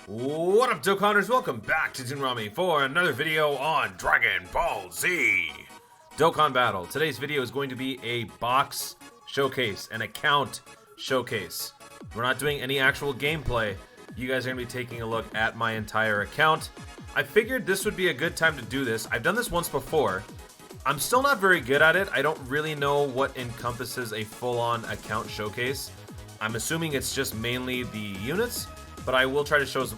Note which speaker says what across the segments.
Speaker 1: What up, Dokkanners? Welcome back to ToonRami for another video on Dragon Ball Z Dokkan Battle. Today's video is going to be a box showcase, an account showcase. We're not doing any actual gameplay. You guys are going to be taking a look at my entire account. I figured this would be a good time to do this. I've done this once before. I'm still not very good at it. I don't really know what encompasses a full-on account showcase. I'm assuming it's just mainly the units, but I will try to show as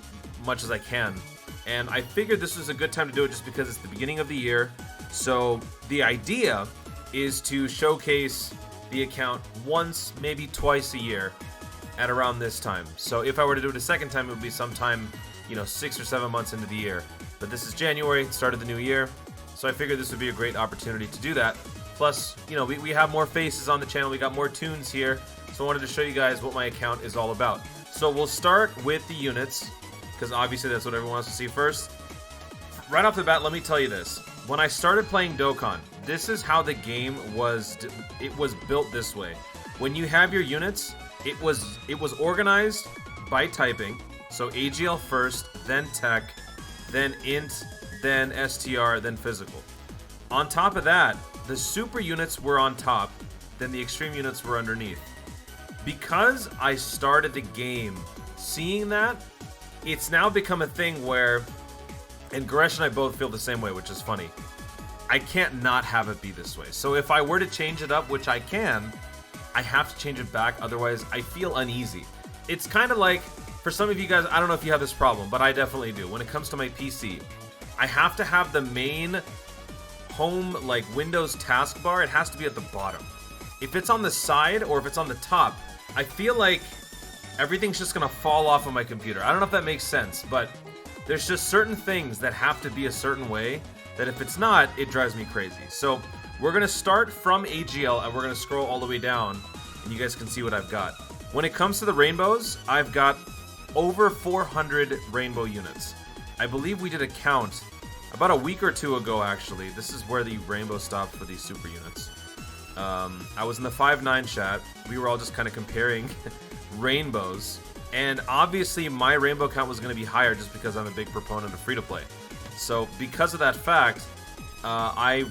Speaker 1: much as I can. And I figured this was a good time to do it just because it's the beginning of the year. So the idea is to showcase the account once, maybe twice a year at around this time. So if I were to do it a second time, it would be sometime, 6 or 7 months into the year. But this is January, start of the new year. So I figured this would be a great opportunity to do that. Plus, we have more faces on the channel. We got more tunes here. So I wanted to show you guys what my account is all about. So we'll start with the units, because obviously that's what everyone wants to see first. Right off the bat, let me tell you this. When I started playing Dokkan, this is how the game was. It was built this way. When you have your units, it was organized by typing. So AGL first, then Tech, then Int, then STR, then Physical. On top of that, the Super units were on top, then the Extreme units were underneath. Because I started the game seeing that, it's now become a thing where, and Goresh and I both feel the same way, which is funny. I can't not have it be this way. So if I were to change it up, which I can, I have to change it back, otherwise I feel uneasy. It's kind of like, for some of you guys, I don't know if you have this problem, but I definitely do. When it comes to my PC, I have to have the main home, Windows taskbar, it has to be at the bottom. If it's on the side or if it's on the top, I feel like everything's just gonna fall off of my computer. I don't know if that makes sense, but there's just certain things that have to be a certain way that if it's not, it drives me crazy. So we're gonna start from AGL and we're gonna scroll all the way down and you guys can see what I've got. When it comes to the rainbows, I've got over 400 rainbow units. I believe we did a count about a week or two ago, actually. This is where the rainbow stopped for these super units. I was in the 5-9 chat. We were all just kind of comparing rainbows. And obviously, my rainbow count was going to be higher just because I'm a big proponent of free-to-play. So, because of that fact, I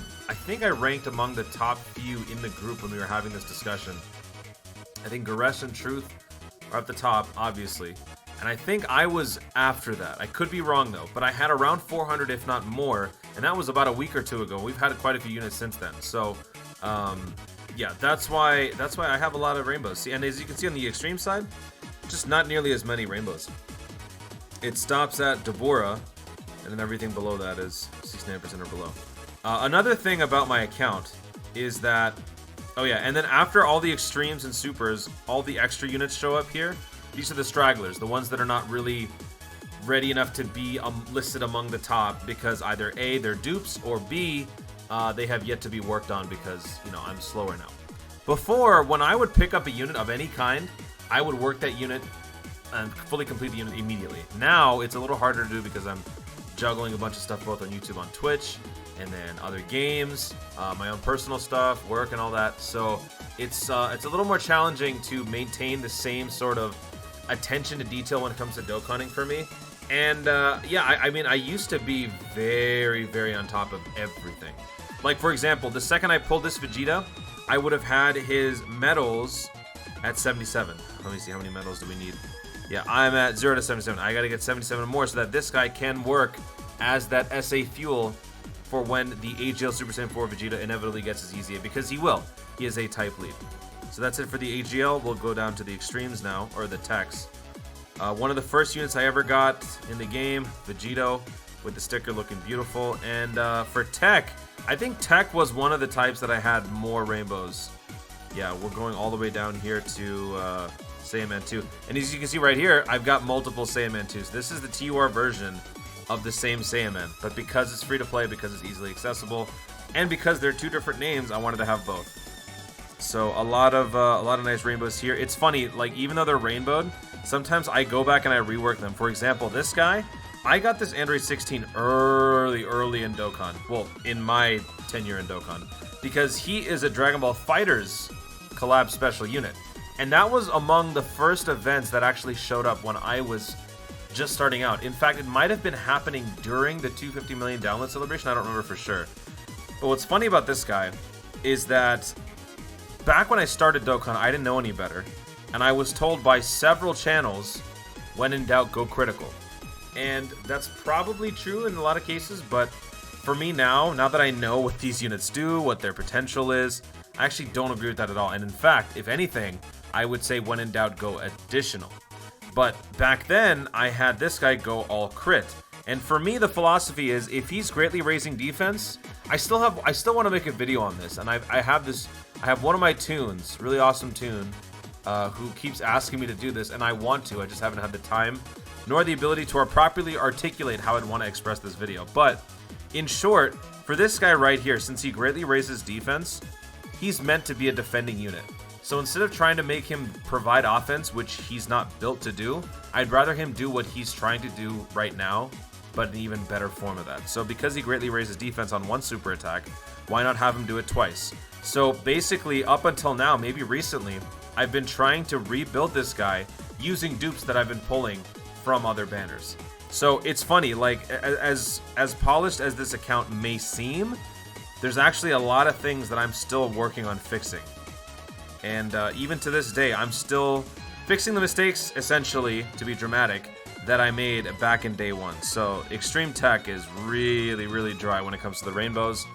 Speaker 1: think I ranked among the top few in the group when we were having this discussion. I think Goresh and Truth are at the top, obviously. And I think I was after that. I could be wrong, though. But I had around 400, if not more. And that was about a week or two ago. We've had quite a few units since then. So, yeah, that's why I have a lot of rainbows. See, and as you can see on the extreme side, just not nearly as many rainbows. It stops at Deborah, and then everything below that is 69% or below. Another thing about my account is that, oh yeah, and then after all the extremes and supers, all the extra units show up here. These are the stragglers, the ones that are not really ready enough to be listed among the top because either A, they're dupes, or B, they have yet to be worked on because, I'm slower now. Before, when I would pick up a unit of any kind, I would work that unit and fully complete the unit immediately. Now, it's a little harder to do because I'm juggling a bunch of stuff both on YouTube, on Twitch, and then other games, my own personal stuff, work, and all that. So it's a little more challenging to maintain the same sort of attention to detail when it comes to dokkanning for me. And yeah, I mean, I used to be very, very on top of everything. Like, for example, the second I pulled this Vegeta, I would have had his medals at 77. Let me see, how many medals do we need? Yeah, I'm at 0 to 77. I gotta get 77 more so that this guy can work as that SA fuel for when the AGL Super Saiyan 4 Vegeta inevitably gets his EZA, because he will. He is a type lead. So that's it for the AGL. We'll go down to the extremes now, or the techs. One of the first units I ever got in the game, Vegito, with the sticker looking beautiful. And for Tech, I think Tech was one of the types that I had more rainbows. Yeah, we're going all the way down here to Saiyaman 2. And as you can see right here, I've got multiple Saiyaman 2s. This is the TUR version of the same Saiyaman. But because it's free to play, because it's easily accessible, and because they're two different names, I wanted to have both. So a lot of nice rainbows here. It's funny, like, even though they're rainbowed, sometimes I go back and I rework them. For example, this guy, I got this Android 16 early in Dokkan. Well, in my tenure in Dokkan. Because he is a Dragon Ball FighterZ collab special unit. And that was among the first events that actually showed up when I was just starting out. In fact, it might have been happening during the 250 million download celebration. I don't remember for sure. But what's funny about this guy is that back when I started Dokkan, I didn't know any better. And I was told by several channels, when in doubt, go critical. And that's probably true in a lot of cases, but for me now that I know what these units do, what their potential is, I actually don't agree with that at all. And in fact, if anything, I would say when in doubt, go additional. But back then, I had this guy go all crit. And for me, the philosophy is, if he's greatly raising defense, I still want to make a video on this. And I have one of my toons, really awesome toon, who keeps asking me to do this, and I want to. I just haven't had the time, nor the ability to properly articulate how I'd want to express this video. But in short, for this guy right here, since he greatly raises defense, he's meant to be a defending unit. So instead of trying to make him provide offense, which he's not built to do, I'd rather him do what he's trying to do right now, but an even better form of that. So because he greatly raises defense on one super attack, why not have him do it twice? So basically, up until now, maybe recently, I've been trying to rebuild this guy using dupes that I've been pulling from other banners. So it's funny, like, as polished as this account may seem, there's actually a lot of things that I'm still working on fixing. And even to this day, I'm still fixing the mistakes, essentially, to be dramatic, that I made back in day one. So Extreme Tech is really, really dry when it comes to the rainbows.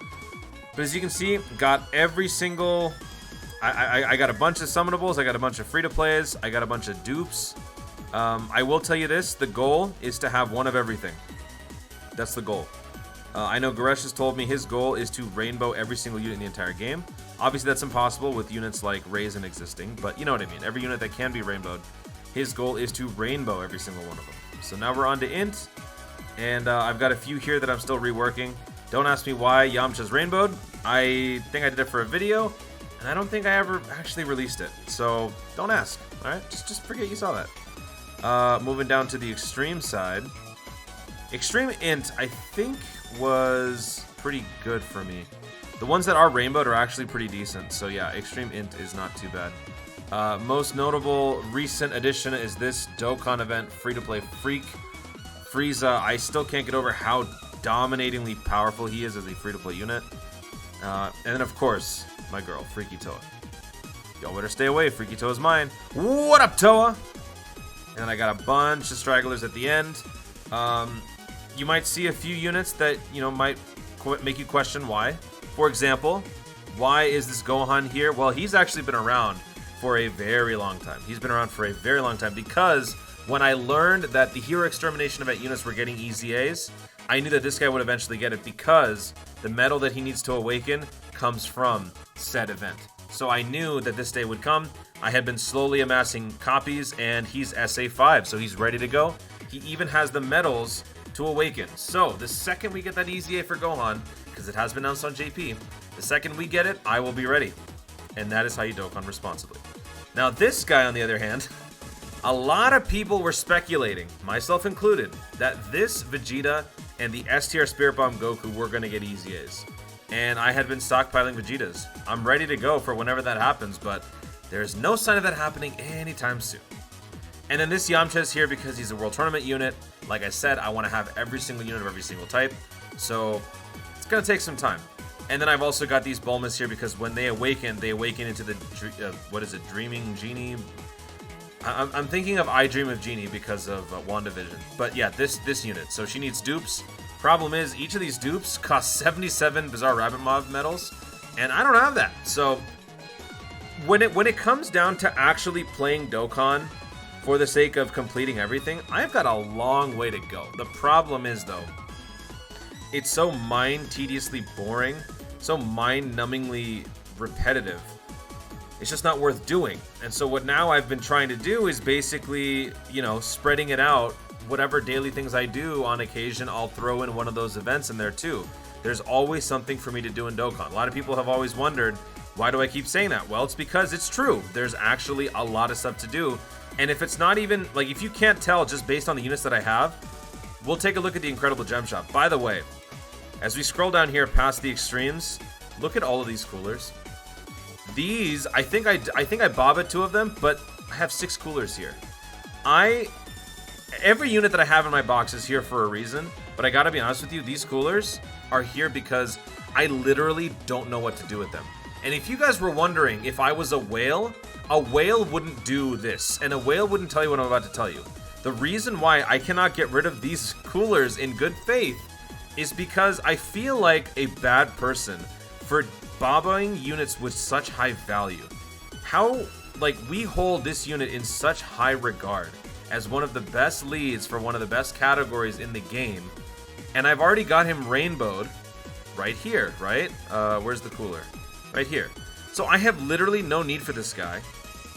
Speaker 1: But as you can see, got every single... I got a bunch of summonables, I got a bunch of free-to-plays, I got a bunch of dupes. I will tell you this, the goal is to have one of everything. That's the goal. I know Goresh has told me his goal is to rainbow every single unit in the entire game. Obviously, that's impossible with units like Raisin existing, but you know what I mean. Every unit that can be rainbowed, his goal is to rainbow every single one of them. So now we're on to Int, and I've got a few here that I'm still reworking. Don't ask me why Yamcha's rainbowed. I think I did it for a video, and I don't think I ever actually released it. So don't ask, all right? Just forget you saw that. Moving down to the Extreme side. Extreme Int, I think, was pretty good for me. The ones that are rainbowed are actually pretty decent. So yeah, Extreme Int is not too bad. Most notable recent addition is this Dokkan event, free-to-play Freak. Frieza, I still can't get over how dominatingly powerful he is as a free-to-play unit. And then, of course, my girl, Freaky Toa. Y'all better stay away, Freaky Toa's mine. What up, Toa? And then I got a bunch of stragglers at the end. You might see a few units that, you know, might make you question why. For example, why is this Gohan here? Well, he's actually been around for a very long time. He's been around for a very long time because when I learned that the Hero Extermination event units were getting EZAs, I knew that this guy would eventually get it because the medal that he needs to awaken comes from said event. So I knew that this day would come. I had been slowly amassing copies, and he's SA5, so he's ready to go. He even has the medals to awaken. So the second we get that EZA for Gohan, because it has been announced on JP, the second we get it, I will be ready. And that is how you Dokkan responsibly. Now this guy, on the other hand, a lot of people were speculating, myself included, that this Vegeta and the STR Spirit Bomb Goku were going to get EZAs. And I had been stockpiling Vegetas. I'm ready to go for whenever that happens, but there's no sign of that happening anytime soon. And then this Yamcha is here because he's a World Tournament unit. Like I said, I want to have every single unit of every single type. So it's going to take some time. And then I've also got these Bulmas here because when they awaken into the, what is it, Dreaming Genie? I'm thinking of I Dream of Genie because of WandaVision. But yeah, this unit. So she needs dupes. Problem is, each of these dupes costs 77 Bizarre Rabbit Mob medals, and I don't have that. So when it comes down to actually playing Dokkan for the sake of completing everything, I've got a long way to go. The problem is, though, it's so mind-tediously boring, so mind-numbingly repetitive. It's just not worth doing. And so what now I've been trying to do is basically, you know, spreading it out. Whatever daily things I do on occasion, I'll throw in one of those events in there too. There's always something for me to do in Dokkan. A lot of people have always wondered, why do I keep saying that? Well, it's because it's true. There's actually a lot of stuff to do. And if it's not even, like, if you can't tell just based on the units that I have, we'll take a look at the Incredible Gem Shop. By the way, as we scroll down here past the extremes, look at all of these coolers. These, I think I bobbed 2 of them, but I have 6 coolers here. every unit that I have in my box is here for a reason, but I gotta be honest with you, these coolers are here because I literally don't know what to do with them. And if you guys were wondering if I was a whale wouldn't do this, and a whale wouldn't tell you what I'm about to tell you. The reason why I cannot get rid of these coolers in good faith is because I feel like a bad person for bobbing units with such high value. How, like, we hold this unit in such high regard as one of the best leads for one of the best categories in the game, and I've already got him rainbowed right here, right? Where's the cooler? Right here. So I have literally no need for this guy,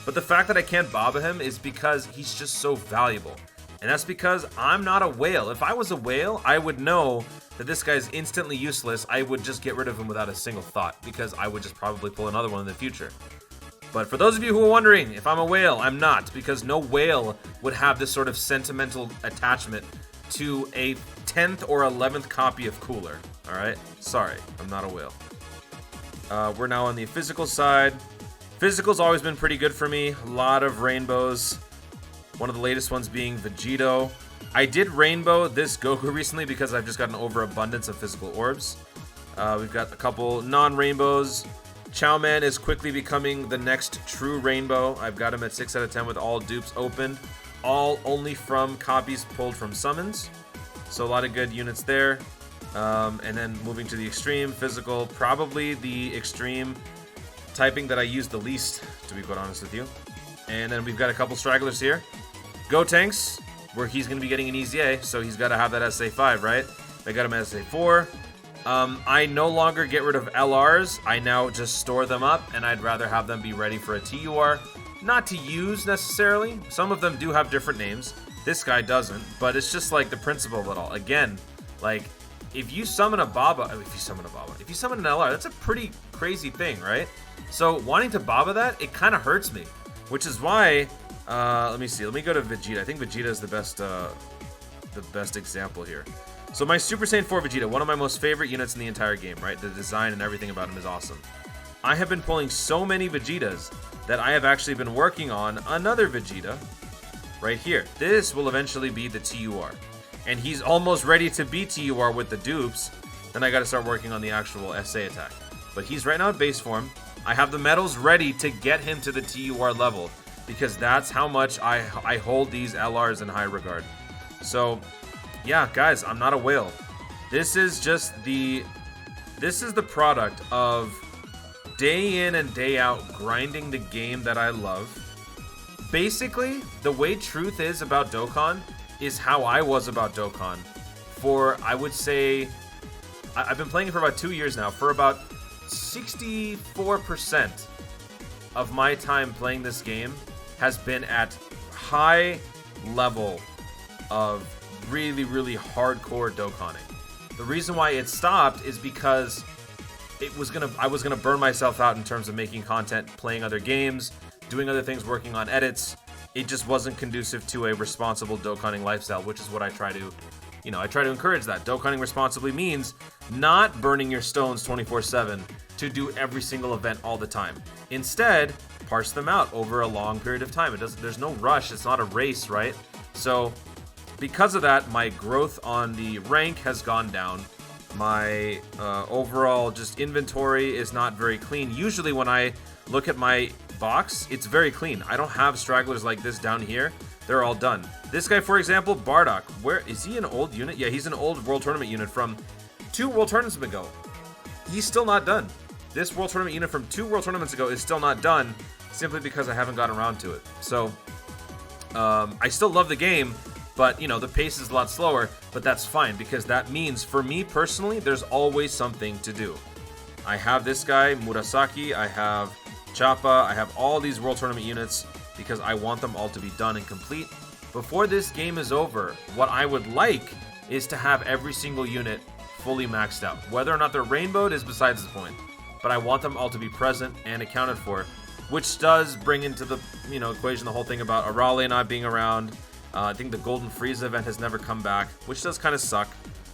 Speaker 1: but the fact that I can't bob him is because he's just so valuable. And that's because I'm not a whale. If I was a whale, I would know that this guy's instantly useless. I would just get rid of him without a single thought, because I would just probably pull another one in the future. But for those of you who are wondering if I'm a whale, I'm not, because no whale would have this sort of sentimental attachment to a 10th or 11th copy of Cooler. Alright? Sorry, I'm not a whale. We're now on the physical side. Physical's always been pretty good for me. A lot of rainbows. One of the latest ones being Vegito. I did rainbow this Goku recently because I've just got an overabundance of physical orbs. We've got a couple non-rainbows. Chowman is quickly becoming the next true rainbow. I've got him at 6 out of 10 with all dupes opened. All only from copies pulled from summons. So a lot of good units there. And then moving to the extreme, physical, probably the extreme typing that I use the least, to be quite honest with you. And then we've got a couple stragglers here. Gotenks, where he's going to be getting an easy A, so he's got to have that SA5, right? I got him at SA4. I no longer get rid of LRs. I now just store them up, and I'd rather have them be ready for a TUR. Not to use, necessarily. Some of them do have different names. This guy doesn't, but it's just like the principle of it all. Again, like, if you summon an LR, that's a pretty crazy thing, right? So wanting to Baba that, it kind of hurts me, which is why, let me see, let me go to Vegeta. I think Vegeta is the best example here. So my Super Saiyan 4 Vegeta, one of my most favorite units in the entire game, right? The design and everything about him is awesome. I have been pulling so many Vegetas that I have actually been working on another Vegeta right here. This will eventually be the TUR. And he's almost ready to be TUR with the dupes. Then I got to start working on the actual SA attack. But he's right now at base form. I have the medals ready to get him to the TUR level, because that's how much I hold these LRs in high regard. So, yeah, guys, I'm not a whale. This is the product of day in and day out grinding the game that I love. Basically, the way truth is about Dokkan is how I was about Dokkan for, I would say, I've been playing it for about 2 years now. For about 64% of my time playing this game has been at high level of really, really hardcore Dokkaning. The reason why it stopped is because I was gonna burn myself out in terms of making content, playing other games, doing other things, working on edits. It just wasn't conducive to a responsible Dokkaning lifestyle, which is what I try to, I try to encourage that. Dokkaning responsibly means not burning your stones 24/7 to do every single event all the time. Instead, parse them out over a long period of time. There's no rush. It's not a race, right? So, because of that, my growth on the rank has gone down. My overall just inventory is not very clean. Usually when I look at my box, it's very clean. I don't have stragglers like this down here. They're all done. This guy, for example, Bardock. Where is he? An old unit? Yeah, he's an old World Tournament unit from 2 World Tournaments ago. He's still not done. This World Tournament unit from 2 World Tournaments ago is still not done, simply because I haven't gotten around to it. So, I still love the game, but, the pace is a lot slower, but that's fine, because that means, for me personally, there's always something to do. I have this guy, Murasaki, I have Chappa, I have all these World Tournament units, because I want them all to be done and complete. Before this game is over, what I would like is to have every single unit fully maxed out. Whether or not they're rainbowed is besides the point, but I want them all to be present and accounted for, which does bring into the equation the whole thing about Arale not being around. I think the Golden Frieza event has never come back, which does kind of suck,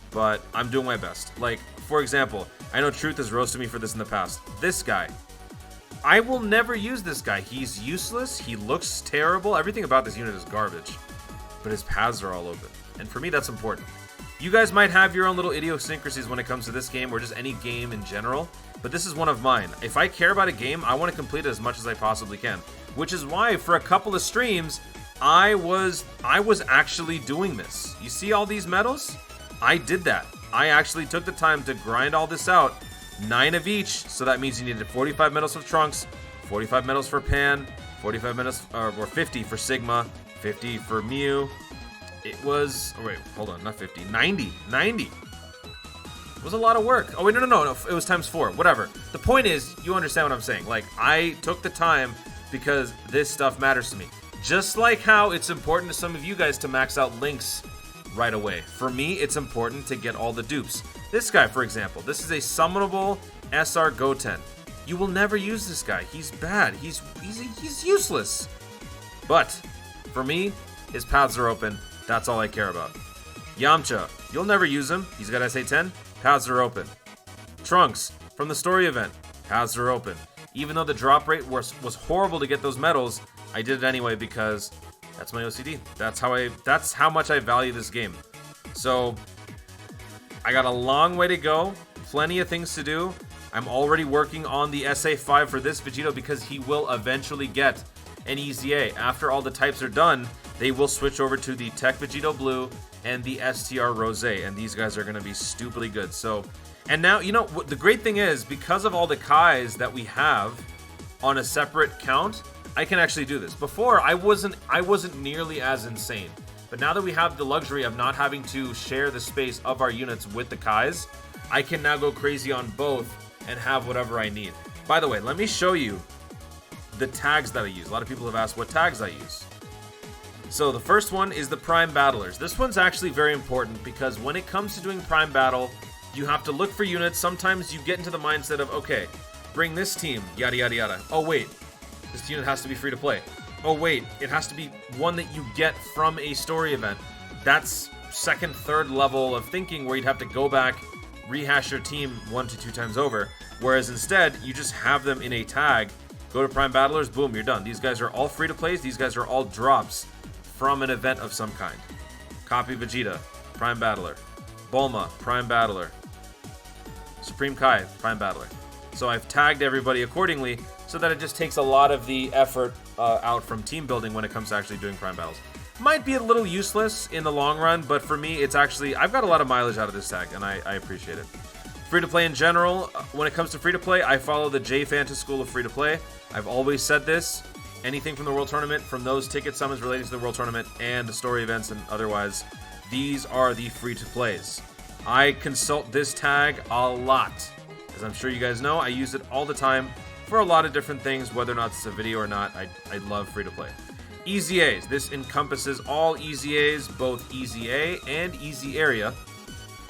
Speaker 1: but I'm doing my best. Like, for example, I know Truth has roasted me for this in the past. This guy. I will never use this guy. He's useless. He looks terrible. Everything about this unit is garbage. but his paths are all open. And for me, that's important. You guys might have your own little idiosyncrasies when it comes to this game or just any game in general, but this is one of mine. If I care about a game, I want to complete it as much as I possibly can, which is why for a couple of streams, I was actually doing this. You see all these medals? I did that. I actually took the time to grind all this out, 9 of each, so that means you needed 45 medals for Trunks, 45 medals for Pan, 45 medals, or 50 for Sigma, 50 for Mew. It was, oh wait, hold on, not 50, 90. It was a lot of work. Oh wait, no, it was times 4, whatever. The point is, you understand what I'm saying. Like, I took the time because this stuff matters to me. Just like how it's important to some of you guys to max out links right away. For me, it's important to get all the dupes. This guy, for example, this is a summonable SR Goten. You will never use this guy. He's bad. He's useless. But for me, his paths are open. That's all I care about. Yamcha, you'll never use him. He's got SA10. Paths are open. Trunks, from the story event. Paths are open. Even though the drop rate was horrible to get those medals, I did it anyway because that's my OCD. That's how much I value this game. So I got a long way to go. Plenty of things to do. I'm already working on the SA5 for this Vegito because he will eventually get an EZA. After all the types are done, they will switch over to the Tech Vegito Blue and the STR Rose, and these guys are going to be stupidly good. So, and now, you know, the great thing is, because of all the Kais that we have on a separate count, I can actually do this. Before, I wasn't nearly as insane. But now that we have the luxury of not having to share the space of our units with the Kais, I can now go crazy on both and have whatever I need. By the way, let me show you the tags that I use. A lot of people have asked what tags I use. So the first one is the Prime Battlers. This one's actually very important because when it comes to doing Prime Battle, you have to look for units. Sometimes you get into the mindset of, okay, bring this team, yada, yada, yada. Oh, wait, this unit has to be free to play. Oh, wait, it has to be one that you get from a story event. That's second, third level of thinking where you'd have to go back, rehash your team 1 to 2 times over. Whereas instead, you just have them in a tag, go to Prime Battlers, boom, you're done. These guys are all free to plays. These guys are all drops from an event of some kind. Copy Vegeta, Prime Battler. Bulma, Prime Battler. Supreme Kai, Prime Battler. So I've tagged everybody accordingly so that it just takes a lot of the effort out from team building when it comes to actually doing Prime Battles. Might be a little useless in the long run, but for me, it's actually, I've got a lot of mileage out of this tag, and I appreciate it. Free-to-play in general, when it comes to free-to-play, I follow the J-Fanta school of free-to-play. I've always said this. Anything from the World Tournament, from those ticket summons relating to the World Tournament and the story events and otherwise, these are the free-to-plays. I consult this tag a lot. As I'm sure you guys know, I use it all the time for a lot of different things, whether or not it's a video or not. I love free-to-play. EZAs. This encompasses all EZAs, both EZA and EZ Area.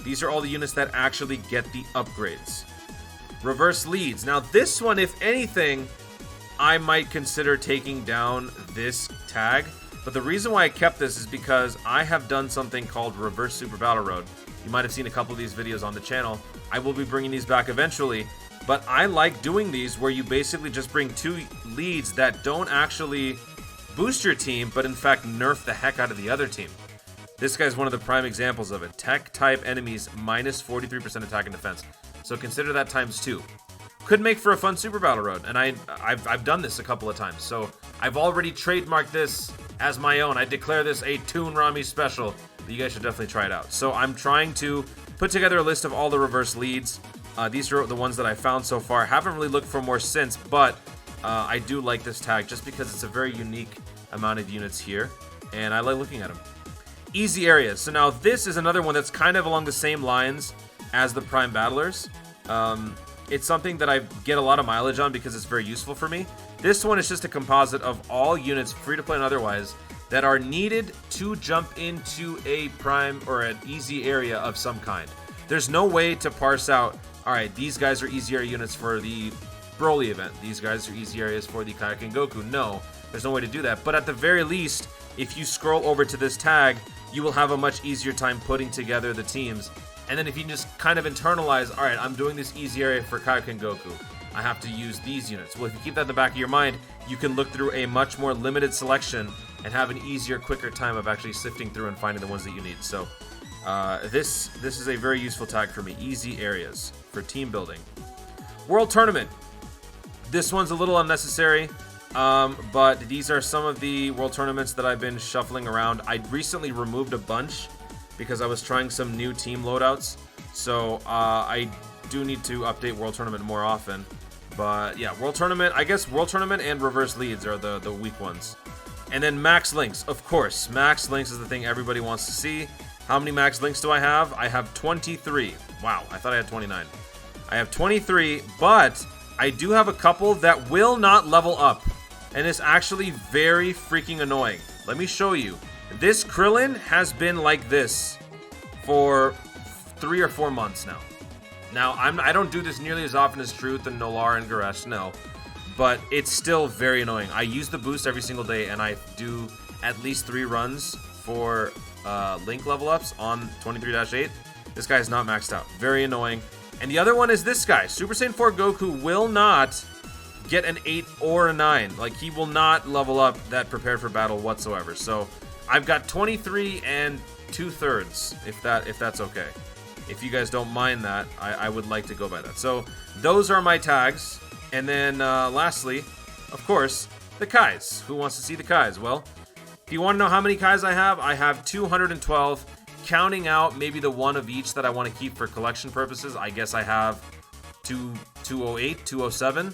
Speaker 1: These are all the units that actually get the upgrades. Reverse leads. Now this one, if anything, I might consider taking down this tag, but the reason why I kept this is because I have done something called Reverse Super Battle Road. You might have seen a couple of these videos on the channel. I will be bringing these back eventually, but I like doing these where you basically just bring 2 leads that don't actually boost your team, but in fact nerf the heck out of the other team. This guy's one of the prime examples of it. Tech-type enemies, minus 43% attack and defense. So consider that times 2. Could make for a fun Super Battle Road, and I've done this a couple of times, so I've already trademarked this as my own. I declare this a ToonRami special, but you guys should definitely try it out. So I'm trying to put together a list of all the reverse leads. These are the ones that I found so far. Haven't really looked for more since, but I do like this tag just because it's a very unique amount of units here, and I like looking at them. Easy areas. So now this is another one that's kind of along the same lines as the Prime Battlers. It's something that I get a lot of mileage on because it's very useful for me. This one is just a composite of all units, free to play and otherwise, that are needed to jump into a prime or an easy area of some kind. There's no way to parse out, all right, these guys are easy area units for the Broly event. These guys are easy areas for the Kaioken Goku. No, there's no way to do that. But at the very least, if you scroll over to this tag, you will have a much easier time putting together the teams. And then if you just kind of internalize, all right, I'm doing this easy area for Kaioken Goku. I have to use these units. Well, if you keep that in the back of your mind, you can look through a much more limited selection and have an easier, quicker time of actually sifting through and finding the ones that you need. So this is a very useful tag for me. Easy areas for team building. World Tournament. This one's a little unnecessary, but these are some of the World Tournaments that I've been shuffling around. I recently removed a bunch because I was trying some new team loadouts. So I do need to update World Tournament more often. But yeah, World Tournament, I guess World Tournament and Reverse Leads are the weak ones. And then Max Links, of course. Max Links is the thing everybody wants to see. How many Max Links do I have? I have 23. Wow, I thought I had 29. I have 23, but I do have a couple that will not level up. And it's actually very freaking annoying. Let me show you. This Krillin has been like this for 3 or 4 months now. Now, I don't do this nearly as often as Truth and Nolar and Garesh, no. But it's still very annoying. I use the boost every single day, and I do at least 3 runs for Link level ups on 23-8. This guy is not maxed out. Very annoying. And the other one is this guy. Super Saiyan 4 Goku will not get an 8 or a 9. Like, he will not level up that Prepared for Battle whatsoever. So, I've got 23 and 2/3, if that's okay. If you guys don't mind that, I would like to go by that. So, those are my tags. And then, lastly, of course, the Kais. Who wants to see the Kais? Well, if you want to know how many Kais I have 212. Counting out maybe the one of each that I want to keep for collection purposes, I guess I have 208, 207.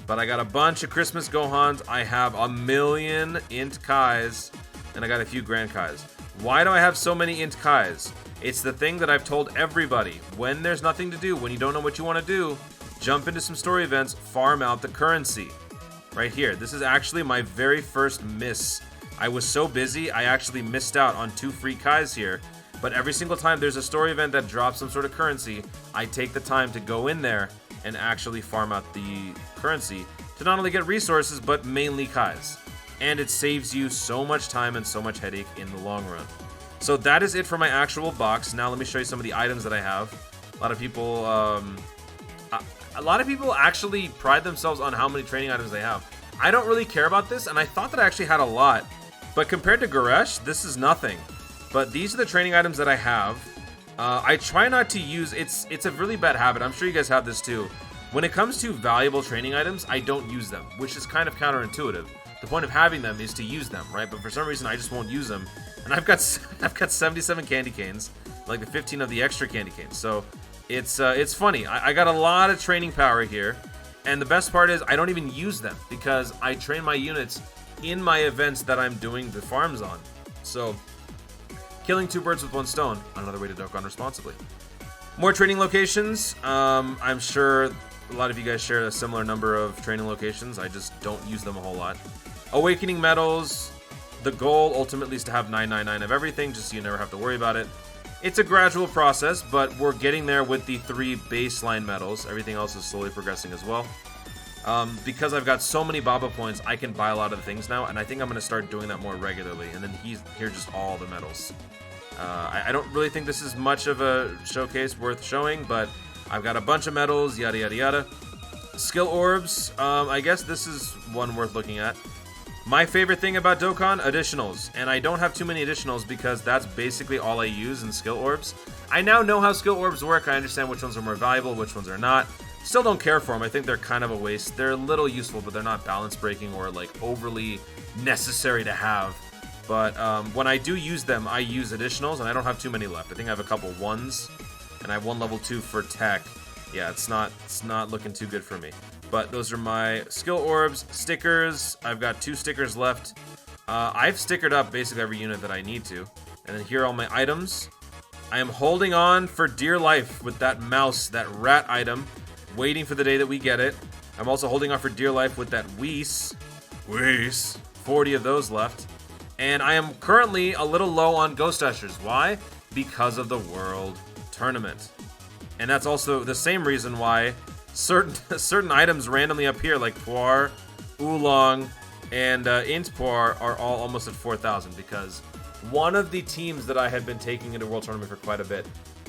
Speaker 1: But I got a bunch of Christmas Gohans. I have a million Int Kais, and I got a few Grand Kais. Why do I have so many Int Kais? It's the thing that I've told everybody. When there's nothing to do, when you don't know what you want to do, jump into some story events, farm out the currency. Right here. This is actually my very first miss. I was so busy, I actually missed out on 2 free Kais here. But every single time there's a story event that drops some sort of currency, I take the time to go in there and actually farm out the currency to not only get resources, but mainly Kais. And it saves you so much time and so much headache in the long run. So that is it for my actual box. Now let me show you some of the items that I have. A lot of people actually pride themselves on how many training items they have. I don't really care about this, and I thought that I actually had a lot. But compared to Garesh, this is nothing. But these are the training items that I have. I try not to use... It's a really bad habit. I'm sure you guys have this too. When it comes to valuable training items, I don't use them, which is kind of counterintuitive. The point of having them is to use them, right? But for some reason, I just won't use them. And I've got 77 candy canes, like the 15 of the extra candy canes. So it's funny. I got a lot of training power here. And the best part is I don't even use them because I train my units in my events that I'm doing the farms on. So... killing 2 birds with 1 stone, another way to Dokkan responsibly. More training locations. I'm sure a lot of you guys share a similar number of training locations. I just don't use them a whole lot. Awakening medals. The goal ultimately is to have 999 of everything, just so you never have to worry about it. It's a gradual process, but we're getting there with the 3 baseline medals. Everything else is slowly progressing as well. Because I've got so many Baba points, I can buy a lot of things now, and I think I'm going to start doing that more regularly. And then here's just all the medals. I don't really think this is much of a showcase worth showing, but I've got a bunch of medals, yada yada yada. Skill orbs, I guess this is one worth looking at. My favorite thing about Dokkan, additionals. And I don't have too many additionals because that's basically all I use in skill orbs. I now know how skill orbs work. I understand which ones are more valuable, which ones are not. Still don't care for them. I think they're kind of a waste. They're a little useful, but they're not balance breaking or like overly necessary to have. But when I do use them, I use additionals, and I don't have too many left. I think I have a couple 1s, and I have 1 level 2 for tech. Yeah, it's not looking too good for me. But those are my skill orbs. Stickers, I've got 2 stickers left. I've stickered up basically every unit that I need to. And then here are all my items. I am holding on for dear life with that mouse, that rat item, waiting for the day that we get it. I'm also holding on for dear life with that Whis. 40 of those left. And I am currently a little low on Ghost Ushers. Why? Because of the World Tournament. And that's also the same reason why certain items randomly appear, like Puar, Oolong, and Int Puar are all almost at 4,000, because one of the teams that I had been taking into World Tournament for quite a bit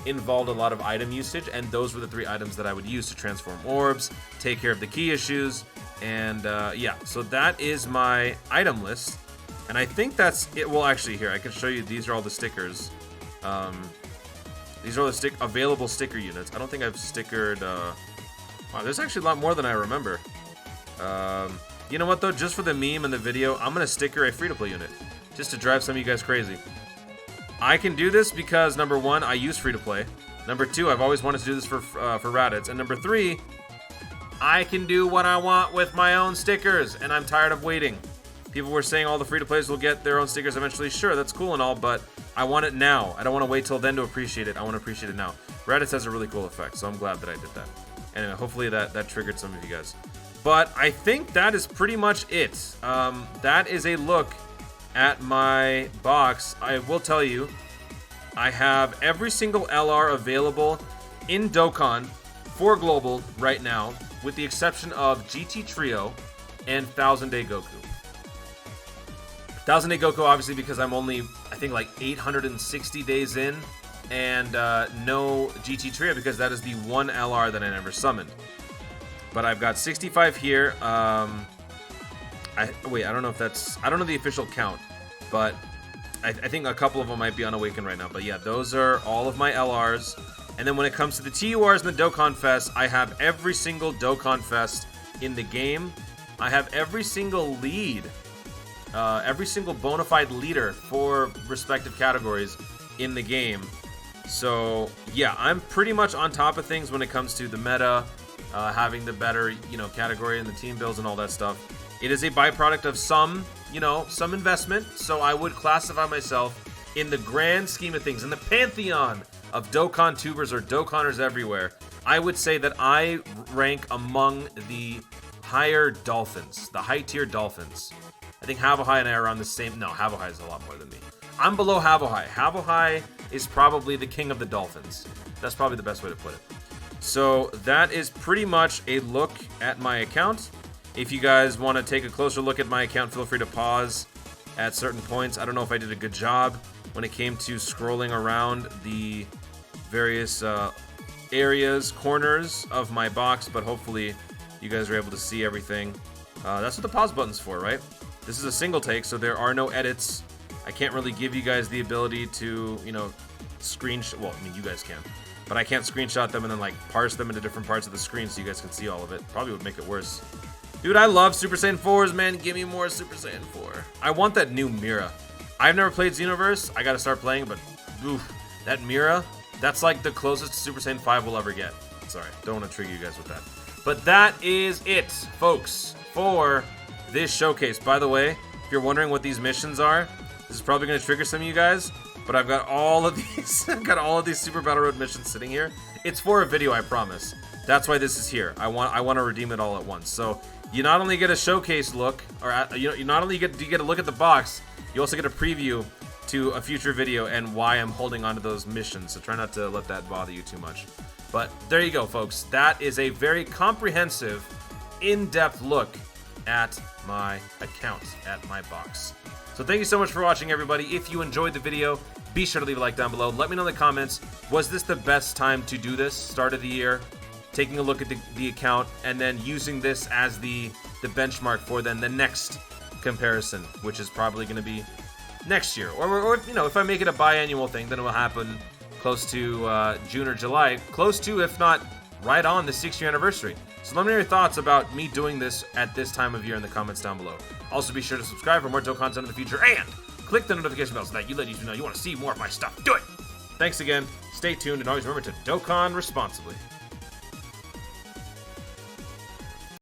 Speaker 1: involved a lot of item usage, and those were the 3 items that I would use to transform orbs, take care of the key issues, and yeah, so that is my item list. And I think that's it. Well, actually, here, I can show you. These are all the stickers. These are all the available sticker units. I don't think I've stickered... wow, there's actually a lot more than I remember. You know what, though? Just for the meme and the video, I'm going to sticker a free-to-play unit. Just to drive some of you guys crazy. I can do this because, number one, I use free-to-play. Number two, I've always wanted to do this for Raditz. And number three, I can do what I want with my own stickers. And I'm tired of waiting. People were saying all the free-to-plays will get their own stickers eventually. Sure, that's cool and all, but I want it now. I don't want to wait till then to appreciate it. I want to appreciate it now. Raditz has a really cool effect, so I'm glad that I did that. Anyway, hopefully that triggered some of you guys. But I think that is pretty much it. That is a look at my box. I will tell you, I have every single LR available in Dokkan for Global right now, with the exception of GT Trio and 1000 Day Goku. 1000 Day Goku, obviously, because I'm only, I think, like 860 days in, and no GT Trio because that is the one LR that I never summoned. But I've got 65 here. Wait, I don't know if that's... I don't know the official count, but I think a couple of them might be unawakened right now. But yeah, those are all of my LRs. And then when it comes to the TURs and the Dokkan Fest, I have every single Dokkan Fest in the game. I have every single lead, every single bona fide leader for respective categories in the game. So yeah, I'm pretty much on top of things when it comes to the meta, having the better, category and the team builds and all that stuff. It is a byproduct of some investment, so I would classify myself in the grand scheme of things, in the pantheon of Dokkan tubers or Dokkanners everywhere. I would say that I rank among the higher dolphins, the high-tier dolphins. I think Havohai and I are on the same... No, Havohai is a lot more than me. I'm below Havohai. Havohai is probably the king of the dolphins. That's probably the best way to put it. So that is pretty much a look at my account. If you guys want to take a closer look at my account, feel free to pause at certain points. I don't know if I did a good job when it came to scrolling around the various areas, corners of my box, but hopefully you guys are able to see everything. That's what the pause button's for, right? This is a single take, so there are no edits. I can't really give you guys the ability to, screenshot. Well, I mean, you guys can. But I can't screenshot them and then, parse them into different parts of the screen so you guys can see all of it. Probably would make it worse. Dude, I love Super Saiyan 4s, man. Give me more Super Saiyan 4. I want that new Mira. I've never played Xenoverse. I gotta start playing, but oof, that Mira, that's like the closest to Super Saiyan 5 we'll ever get. Sorry, don't want to trigger you guys with that. But that is it, folks, for this showcase. By the way, if you're wondering what these missions are, this is probably going to trigger some of you guys, but I've got all of these. I've got all of these Super Battle Road missions sitting here. It's for a video, I promise. That's why this is here. I want to redeem it all at once. So you not only get a showcase look, or you not only get a look at the box, you also get a preview to a future video and why I'm holding on to those missions. So try not to let that bother you too much. But there you go, folks. That is a very comprehensive, in-depth look at my account, at my box. So thank you so much for watching, everybody. If you enjoyed the video, be sure to leave a like down below. Let me know in the comments, was this the best time to do this, start of the year? Taking a look at the account and then using this as the benchmark for then the next comparison, which is probably going to be next year. Or if I make it a biannual thing, then it will happen close to June or July. Close to, if not right on, the 6-year anniversary. So let me know your thoughts about me doing this at this time of year in the comments down below. Also, be sure to subscribe for more Dokkan content in the future, and click the notification bell so that you let YouTube know you want to see more of my stuff. Do it! Thanks again, stay tuned, and always remember to Dokkan responsibly.